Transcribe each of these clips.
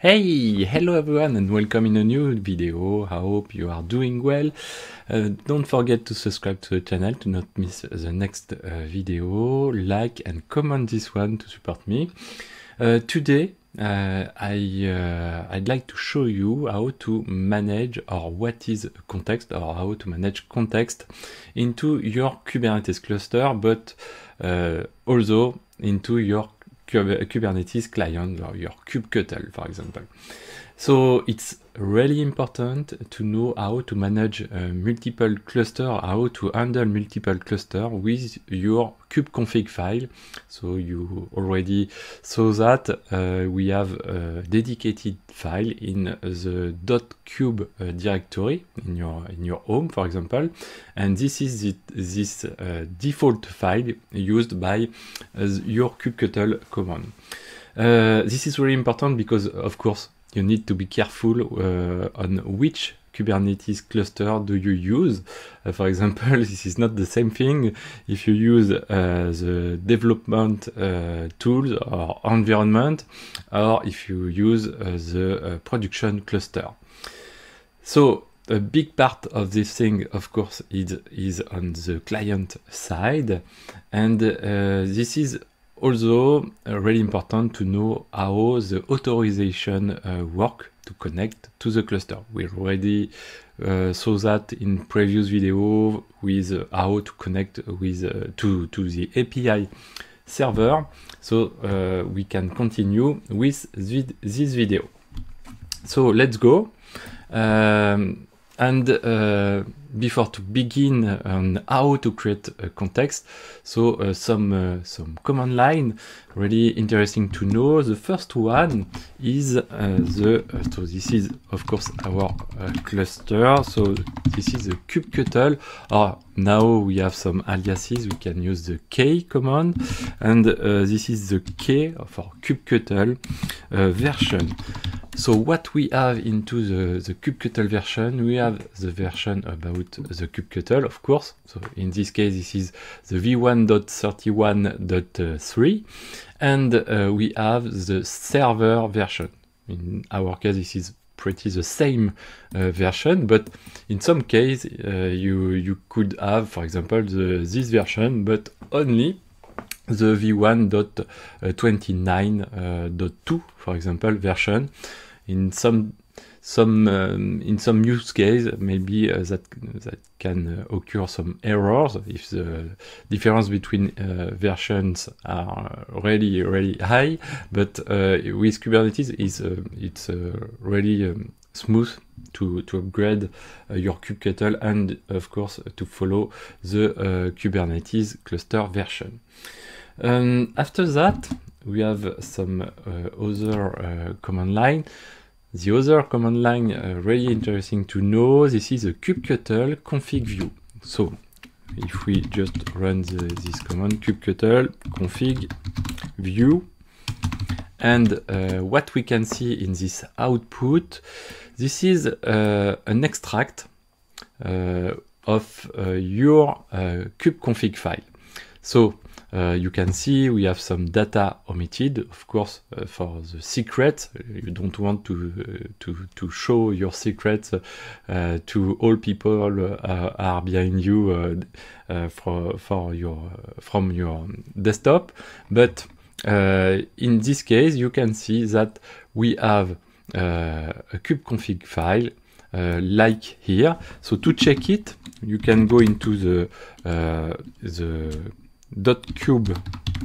Hey, hello everyone and welcome in a new video. I hope you are doing well. Don't forget to subscribe to the channel to not miss the next video. Like and comment this one to support me. Today I'd like to show you how to manage or what is context or how to manage context into your Kubernetes cluster, but also into your Kubernetes client or your kubectl, for example. So it's really important to know how to manage multiple cluster, how to handle multiple cluster with your kubeconfig file. So you already saw that we have a dedicated file in the .kube directory in your home, for example, and this is this default file used by your kubectl command. This is really important because, of course, you need to be careful on which Kubernetes cluster do you use. For example, this is not the same thing if you use the development tools or environment, or if you use the production cluster. So a big part of this thing, of course, is on the client side, and this is also really important to know how the authorization work to connect to the cluster. We already saw that in previous video with how to connect with to the API server. So we can continue with this video. So let's go. Before to begin on how to create a context, so some command line really interesting to know. The first one is so this is of course our cluster. So this is the kubectl, or now we have some aliases. We can use the k command, and this is the k of our kubectl version. So what we have into the kubectl version, we have the version about the kubectl, of course. So in this case, this is the v1.31.3, and we have the server version. In our case, this is pretty the same version, but in some case, you could have, for example, this version, but only the v1.29.2, for example, version. In some use case, maybe that can occur some errors if the difference between versions are really high. But with Kubernetes, it's really smooth to upgrade your kubectl, and of course to follow the Kubernetes cluster version. After that, we have some other command line. The other command line, really interesting to know, this is a kubectl config view. So if we just run this command, kubectl config view, and what we can see in this output, this is an extract of your kubeconfig file. So you can see we have some data omitted, of course, for the secret. You don't want to show your secrets to all people are behind you from your desktop. But in this case, you can see that we have a kubeconfig file like here. So to check it, you can go into the .kube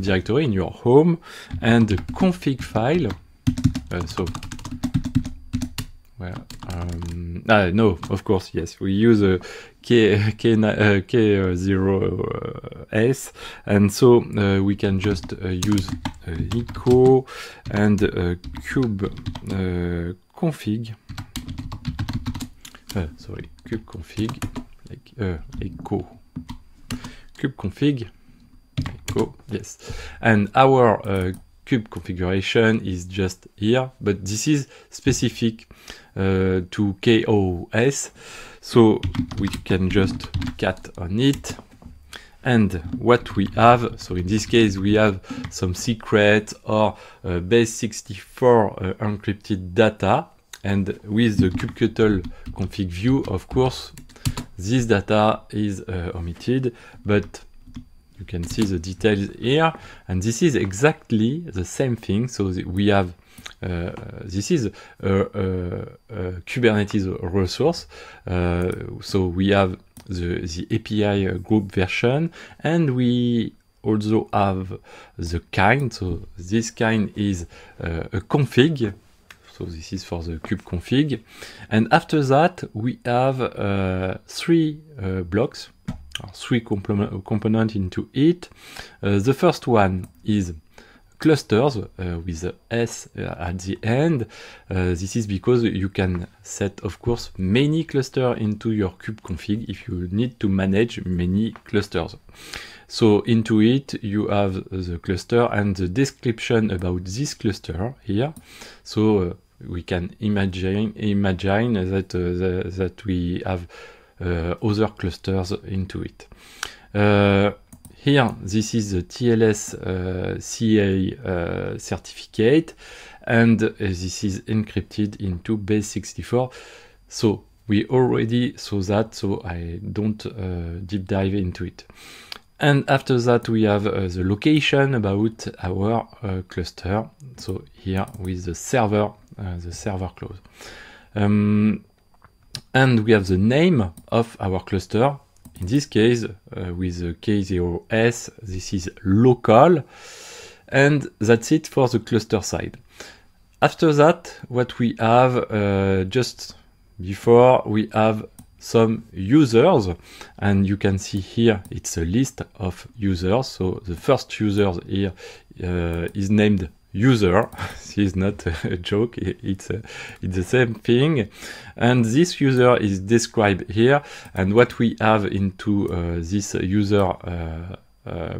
directory in your home, and the config file. No, of course, yes, we use a K0s, and so we can just use echo and kube config. Kube config, like echo kube config. Yes, and our kube configuration is just here, but this is specific to KOS, so we can just cat on it, And what we have, so in this case we have some secret or base64 encrypted data, and with the kubectl config view, of course, this data is omitted, but you can see the details here, and this is exactly the same thing. So we have this is a Kubernetes resource. So we have the API group version, and we also have the kind. So this kind is a config. So this is for the kube config. And after that, we have three blocks, three components into it. The first one is clusters with a S at the end. This is because you can set, of course, many clusters into your kube config if you need to manage many clusters. So into it, you have the cluster and the description about this cluster here. So we can imagine that that we have other clusters into it. Here, this is the TLS CA certificate, and this is encrypted into base64. So we already saw that, so I don't deep dive into it. And after that, we have the location about our cluster. So here with the server clause. And we have the name of our cluster. In this case, with the K0S, this is local. And that's it for the cluster side. After that, what we have just before, we have some users, and you can see here it's a list of users. So the first user here is named user. This is not a joke, it's the same thing, and this user is described here. And what we have into this user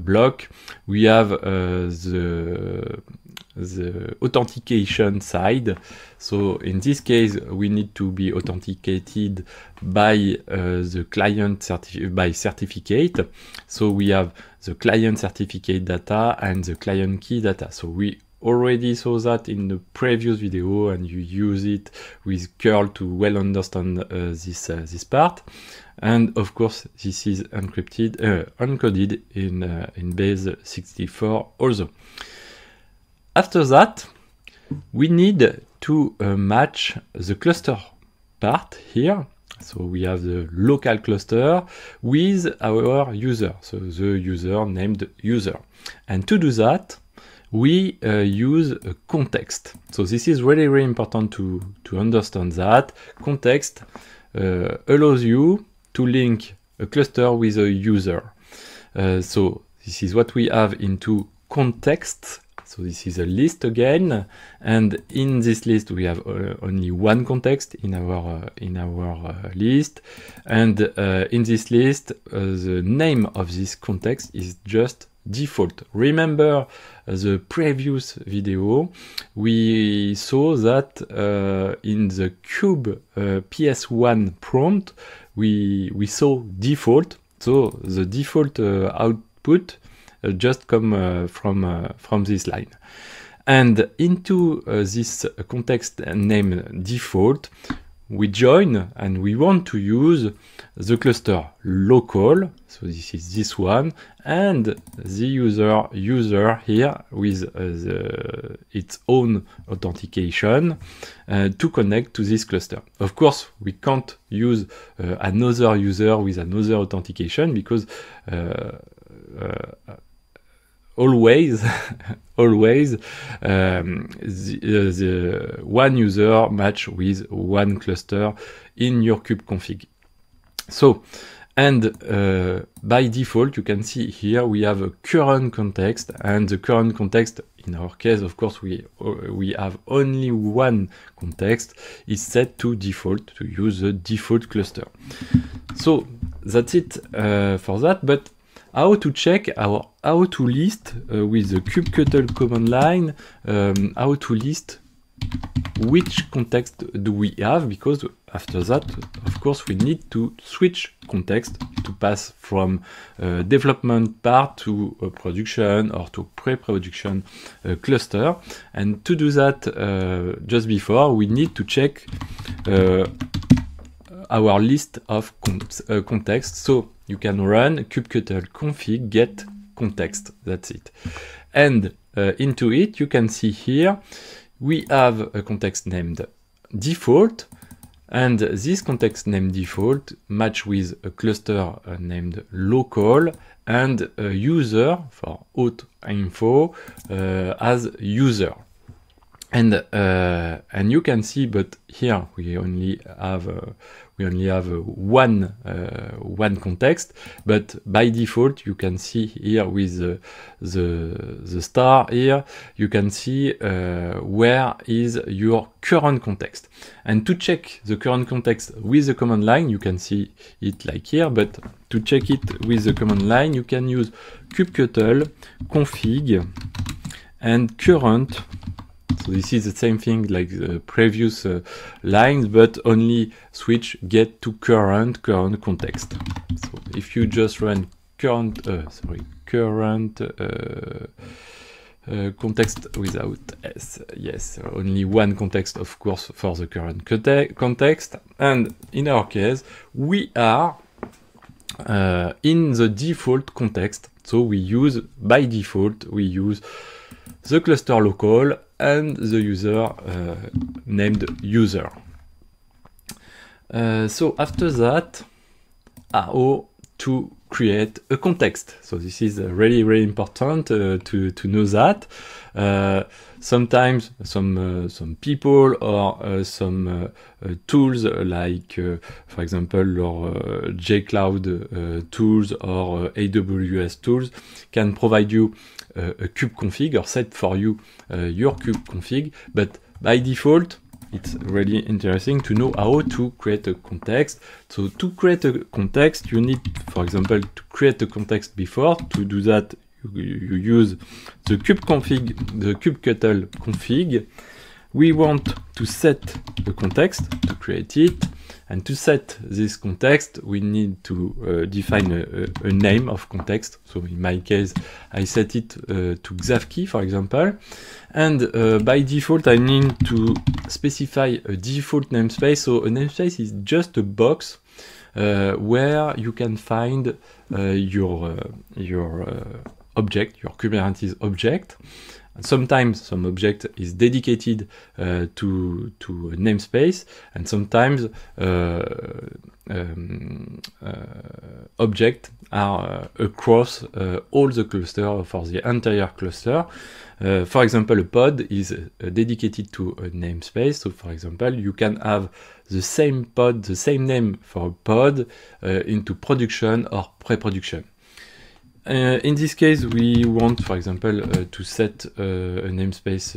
block, we have the authentication side. So in this case, we need to be authenticated by the client by certificate. So we have the client certificate data and the client key data. So we already saw that in the previous video, and you use it with curl to well understand this part. And of course, this is encrypted, encoded in base64 also. After that, we need to match the cluster part here. So we have the local cluster with our user, so the user named user. And to do that, we use a context. So this is really, really important to understand that. Context allows you to link a cluster with a user. So this is what we have into context. So this is a list again, and in this list we have only one context in our list, and in this list the name of this context is just default. Remember the previous video, we saw that in the kube PS1 prompt we saw default. So the default output just come from this line. And into this context named default, we join and we want to use the cluster local. So this is this one, and the user here with its own authentication to connect to this cluster. Of course, we can't use another user with another authentication because always the one user match with one cluster in your kube config. So, and by default, you can see here we have a current context, and the current context, in our case, of course, we have only one context, is set to default, to use the default cluster. So that's it for that. But how to check how to list with the kubectl command line, how to list which context do we have, because after that, of course, we need to switch context to pass from development part to production or to pre-production cluster. And to do that, just before, we need to check our list of context. So you can run kubectl config get context. That's it. And into it, you can see here, we have a context named default. And this context named default match with a cluster named local and a user for auth info as user. And you can see, but here we only have one context. But by default, you can see here with the star here, you can see where is your current context. And to check the current context with the command line, you can see it like here. But to check it with the command line, you can use kubectl config and current. So this is the same thing like the previous lines, but only switch get to current context. So if you just run current context without s, yes, only one context, of course, for the current context. And in our case, we are in the default context. So we use, by default, we use the cluster local and the user named user. So after that, how to create a context. So this is really, really important to know that. Sometimes some people or some tools like, for example, or JCloud tools or AWS tools can provide you a kubeconfig or set for you your kubeconfig, but by default, it's really interesting to know how to create a context. So to create a context, you need, for example, to create a context before. To do that, you use the kubeconfig, the kubectl config. We want to set the context to create it. And to set this context, we need to define a name of context. So in my case, I set it to Xavkey, for example. And by default, I need to specify a default namespace. So a namespace is just a box where you can find your object, your Kubernetes object. Sometimes some object is dedicated to a namespace, and sometimes objects are across all the cluster for the entire cluster. For example, a pod is dedicated to a namespace. So for example, you can have the same pod, the same name for a pod into production or pre-production. In this case, we want, for example, to set a namespace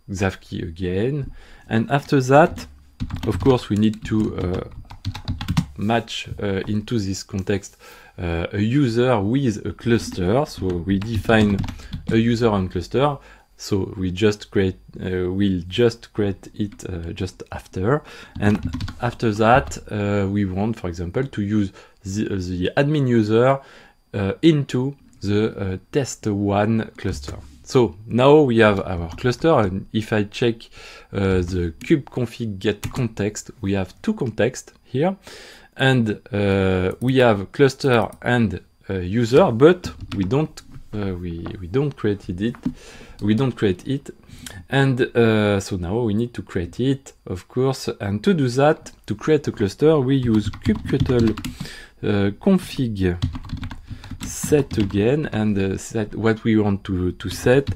Xavkey again. And after that, of course, we need to match into this context a user with a cluster. So we define a user and cluster. So we just create, we'll just create it just after. And after that, we want, for example, to use the admin user into the test1 cluster. So now we have our cluster, and if I check the kubeconfig get context, we have two contexts here, and we have cluster and user, but we don't create it, and so now we need to create it, of course. And to do that, to create a cluster, we use kubectl config set again, and set what we want to set.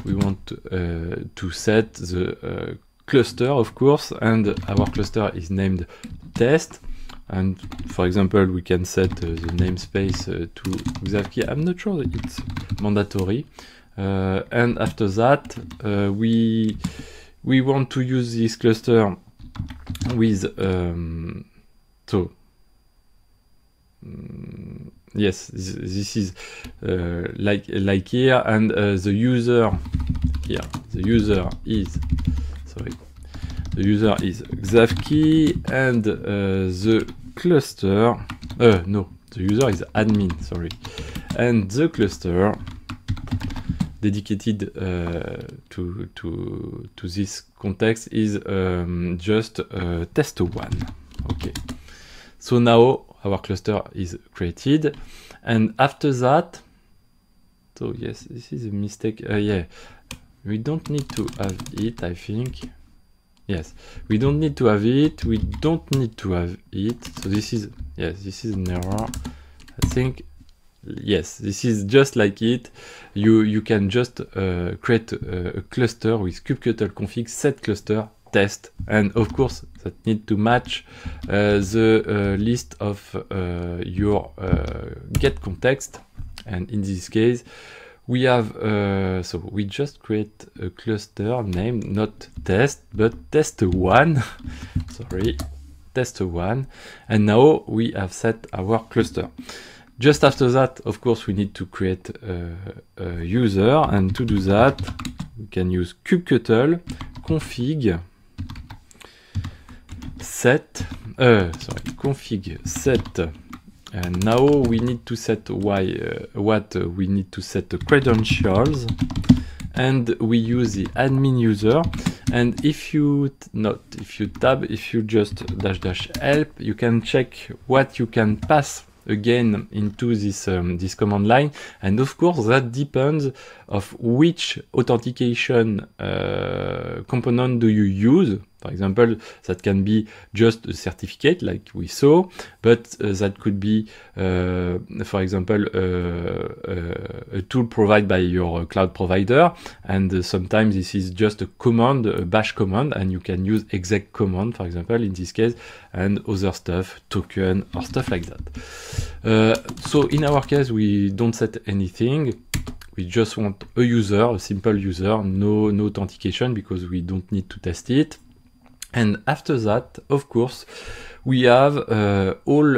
We want to set the cluster, of course, and our cluster is named test. And for example, we can set the namespace to Xavkey. I'm not sure that it's mandatory. And after that, we want to use this cluster with yes, this is like here, and the user here. The the user is Xavkey, and the cluster, no, the user is admin, sorry, and the cluster dedicated to this context is just test1. Okay, so now our cluster is created, and after that, so yes, this is a mistake. Yeah, we don't need to have it, I think. Yes, we don't need to have it. We don't need to have it. So this is, yes, this is an error, I think. Yes, this is just like it. You can just create a cluster with kubectl config set cluster test, and of course that need to match the list of your get context. And in this case, we have so we just create a cluster named not test but test1. Sorry, test1, and now we have set our cluster. Just after that, of course, we need to create a user, and to do that, we can use kubectl config set, config set, and now we need to set we need to set the credentials, and we use the admin user. And if you just -- help, you can check what you can pass again into this this command line, and of course that depends of which authentication component do you use. For example, that can be just a certificate like we saw, but that could be, for example, a tool provided by your cloud provider, and sometimes this is just a command, a bash command, and you can use exec command, for example, in this case, and other stuff, token or stuff like that. So in our case, we don't set anything. We just want a user, a simple user, no authentication, because we don't need to test it. And after that, of course, we have all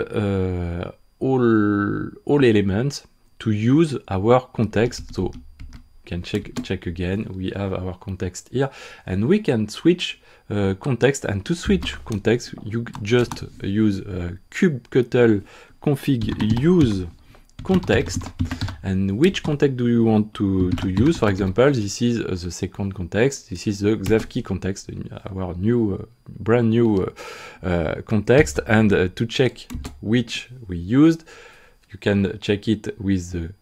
elements to use our context. So you can check again. We have our context here, and we can switch context. And to switch context, you just use kubectl config use context. And which context do you want to use? For example, this is the second context. This is the Xavkey context, our new, brand new context. And to check which we used, you can check it with the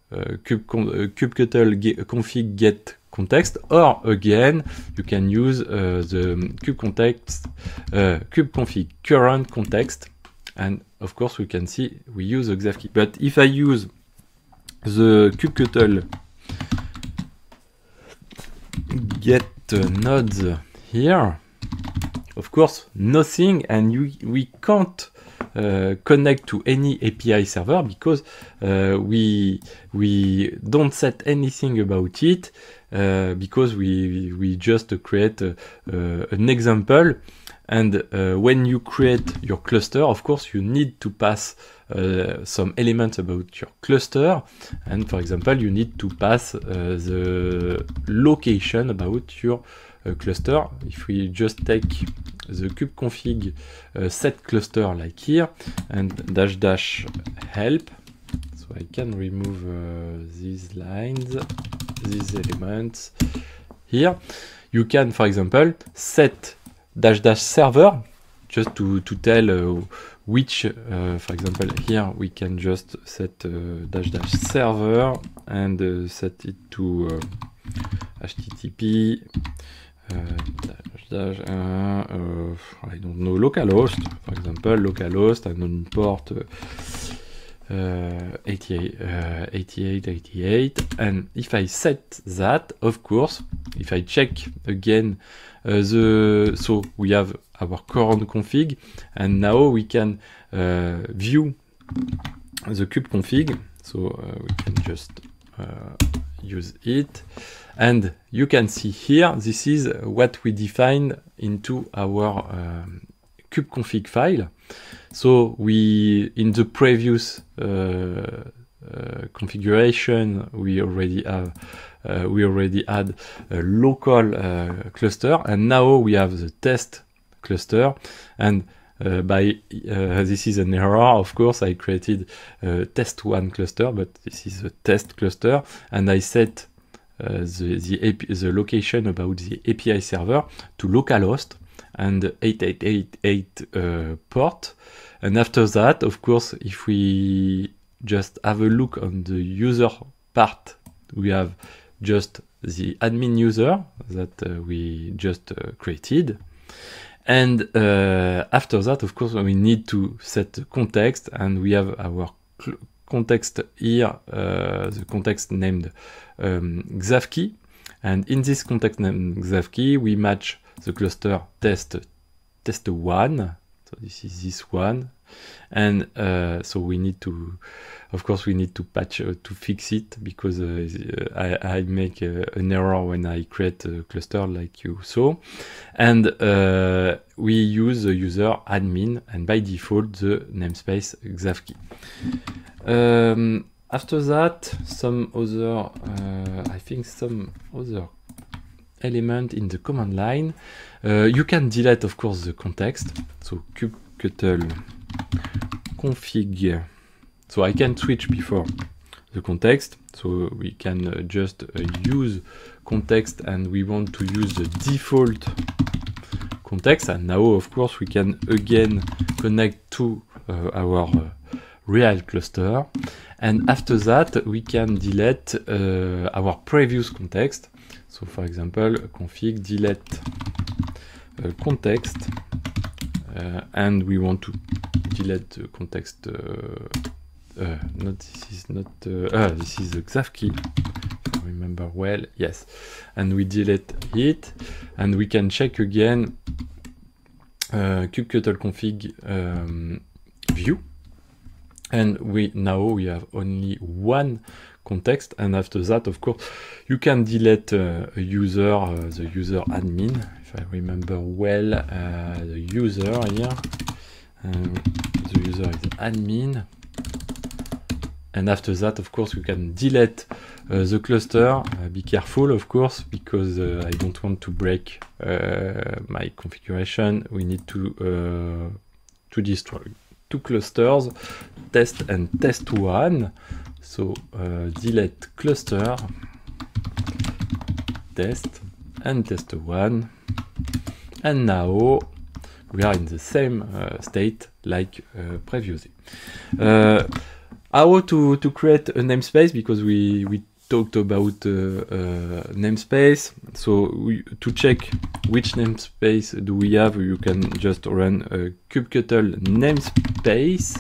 kubectl config get context, or again, you can use the kubectl current context. And of course, we can see we use the Xavkey. But if I use the kubectl get nodes here, of course, nothing, and we can't connect to any API server, because we don't set anything about it, because we just create an example. And when you create your cluster, of course, you need to pass some elements about your cluster. And for example, you need to pass the location about your cluster. If we just take the kubectl set cluster like here, and -- help, so I can remove these lines, these elements here. You can, for example, set -- server, just to tell which, for example, here we can just set -- server and set it to HTTP I don't know, localhost, for example, localhost, and on port 8888. And if I set that, of course, if I check again so we have our current config, and now we can view the kubectl. So we can just use it, and you can see here, this is what we define into our kubectl file. So we, in the previous configuration, we already had a local cluster, and now we have the test cluster, and this is an error, of course. I created a test1 cluster, but this is a test cluster, and I set the location about the API server to localhost and 8888 port. And after that, of course, if we just have a look on the user part, we have just the admin user that we just created. And after that, of course, we need to set the context, and we have our context here, the context named Xavkey. And in this context named Xavkey, we match the cluster test1. So this is this one. And so we need to, of course, we need to patch to fix it, because I make an error when I create a cluster like you saw. And we use the user admin, and by default the namespace Xavkey. After that, some other, I think some other element in the command line. You can delete, of course, the context. So kubectl config. So I can switch before the context. So we can just use context, and we want to use the default context. And now, of course, we can again connect to our real cluster. And after that, we can delete our previous context. So for example, config delete context, and we want to delete the context. This is Xavkey. If I remember well, yes. And we delete it, and we can check again kubectl config view. And now we have only one context, and after that, of course, you can delete a user, the user admin, if I remember well, the user here, the user is admin, and after that, of course, you can delete the cluster. Be careful, of course, because I don't want to break my configuration. We need to destroy two clusters, test and test1. So delete cluster, test and test1, and now we are in the same state like previously. How to create a namespace, because we talked about namespace. So to check which namespace do we have, you can just run a kubectl namespace,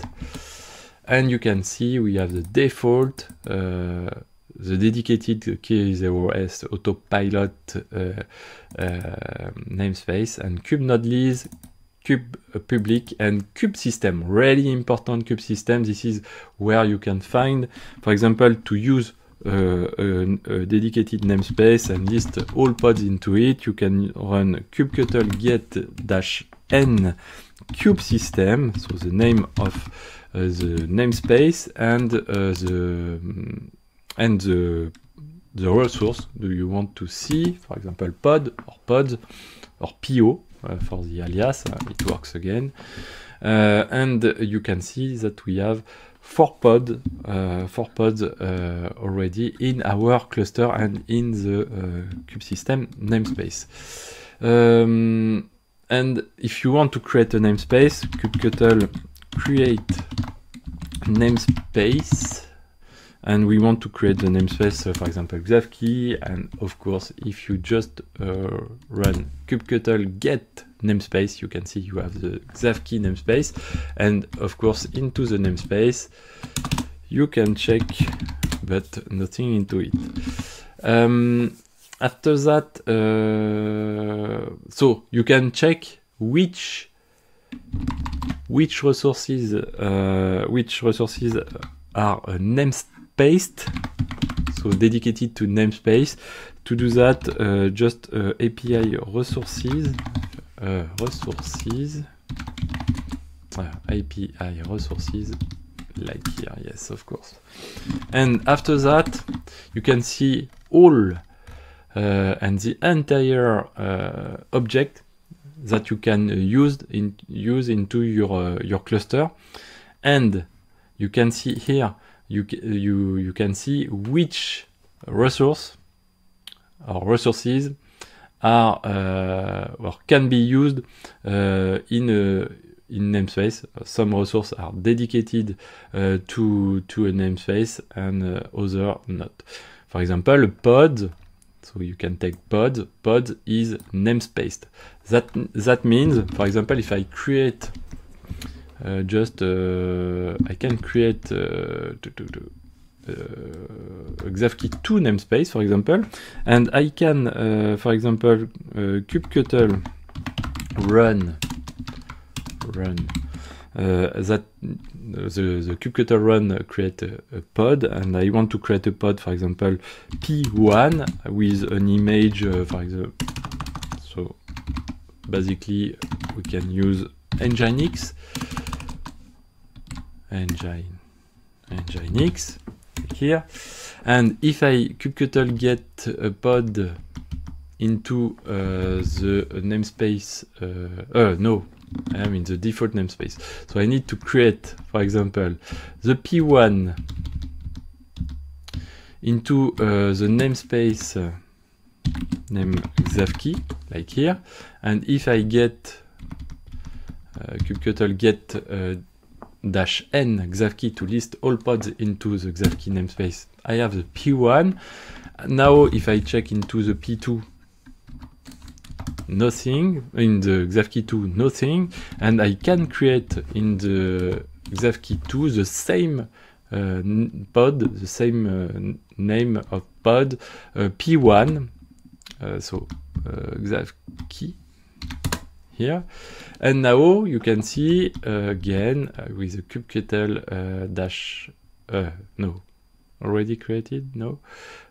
and you can see we have the default, the dedicated K0s autopilot namespace, and kubenodelist, kubepublic, and kubesystem. Really important kubesystem. This is where you can find, for example, to use a dedicated namespace and list all pods into it. You can run kubectl get-n kubesystem, so the name of the namespace, and the resource do you want to see, for example, pod or pods or PO for the alias. It works again, and you can see that we have four pods already in our cluster and in the kubesystem namespace. And if you want to create a namespace, kubectl create namespace, and we want to create the namespace, for example, Xavkey. And of course, if you just run kubectl get namespace, you can see you have the Xavkey namespace, and of course into the namespace you can check, but nothing into it. After that, so you can check which resources are namespaced, so dedicated to namespace. To do that, just API resources, API resources, like here, yes, of course. And after that, you can see all and the entire object that you can use into your cluster, and you can see here you can see which resource or resources are or can be used in namespace. Some resources are dedicated to a namespace and other not. For example, pod. So you can take pod. Pod is namespaced. That means, for example, if I create I can create Xavkey2 namespace, for example, and I can, for example, kubectl run that the kubectl run create a pod, and I want to create a pod, for example, p1 with an image, for example. So basically, we can use Nginx, Nginx here, and if I kubectl get a pod into the namespace, no, I am in the default namespace, so I need to create, for example, the p1 into the namespace name Xavkey, like here, and if I get kubectl get -n Xavkey to list all pods into the Xavkey namespace, I have the p1. Now if I check into the p2, nothing, in the Xavkey2 nothing, and I can create in the Xavkey2 the same pod, the same name of pod, p1, so Xavkey here, and now you can see again with the kubectl no, already created, no,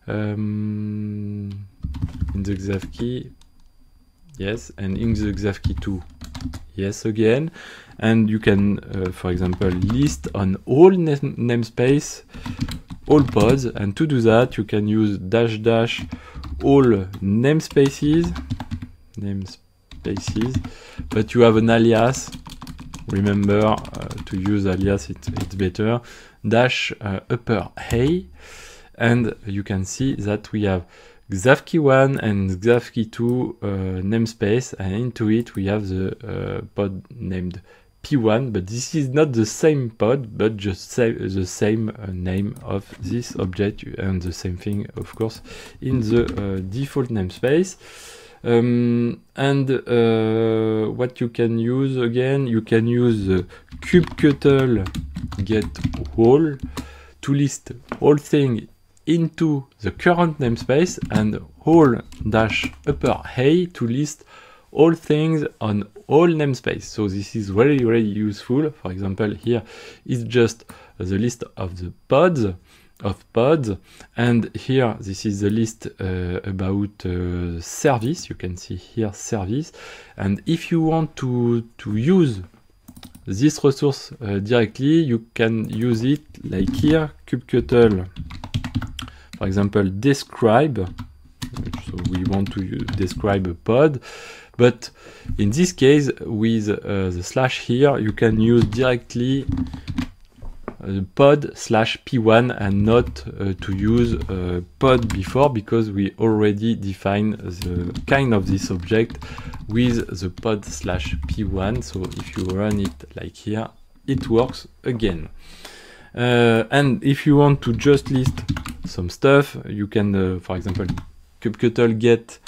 in the Xavkey, yes, and in the Xavkey2, yes again, and you can, for example, list on all namespace all pods, and to do that you can use -- all namespaces, but you have an alias. Remember to use alias, it's better, --upper A, and you can see that we have Xavkey1 and Xavkey2 namespace, and into it we have the pod named p1, but this is not the same pod, but just the same name of this object, and the same thing, of course, in the default namespace. What you can use again, you can use the kubectl get whole to list all things into the current namespace, and whole --upper A to list all things on all namespace. So this is very, very useful. For example, here is just the list of the pods, and here this is the list about service. You can see here service, and if you want to use this resource directly, you can use it like here, kubectl, for example, describe. So we want to describe a pod, but in this case with the slash here, you can use directly pod /p1 and not to use pod before, because we already defined the kind of this object with the pod /p1. So if you run it like here, it works again. And if you want to just list some stuff, you can, for example, kubectl get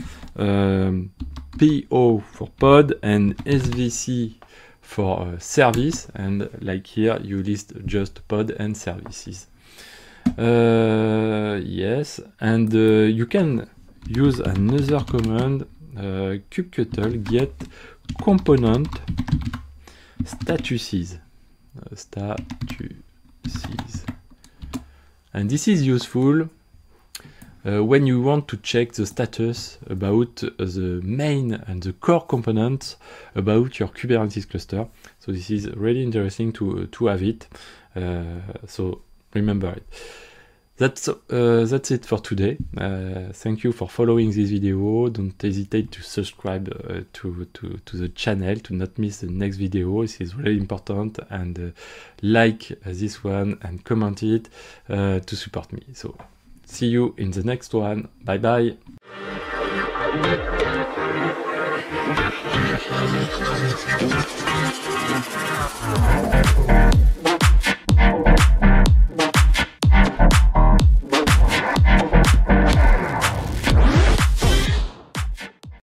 PO for pod and SVC for service, and like here you list just pod and services. Yes, and you can use another command, kubectl get component statuses, and this is useful when you want to check the status about the main and the core components about your Kubernetes cluster. So this is really interesting to have it. So remember it. That's it for today. Thank you for following this video. Don't hesitate to subscribe to the channel to not miss the next video. This is really important, and like this one and comment it to support me. So see you in the next one. Bye bye.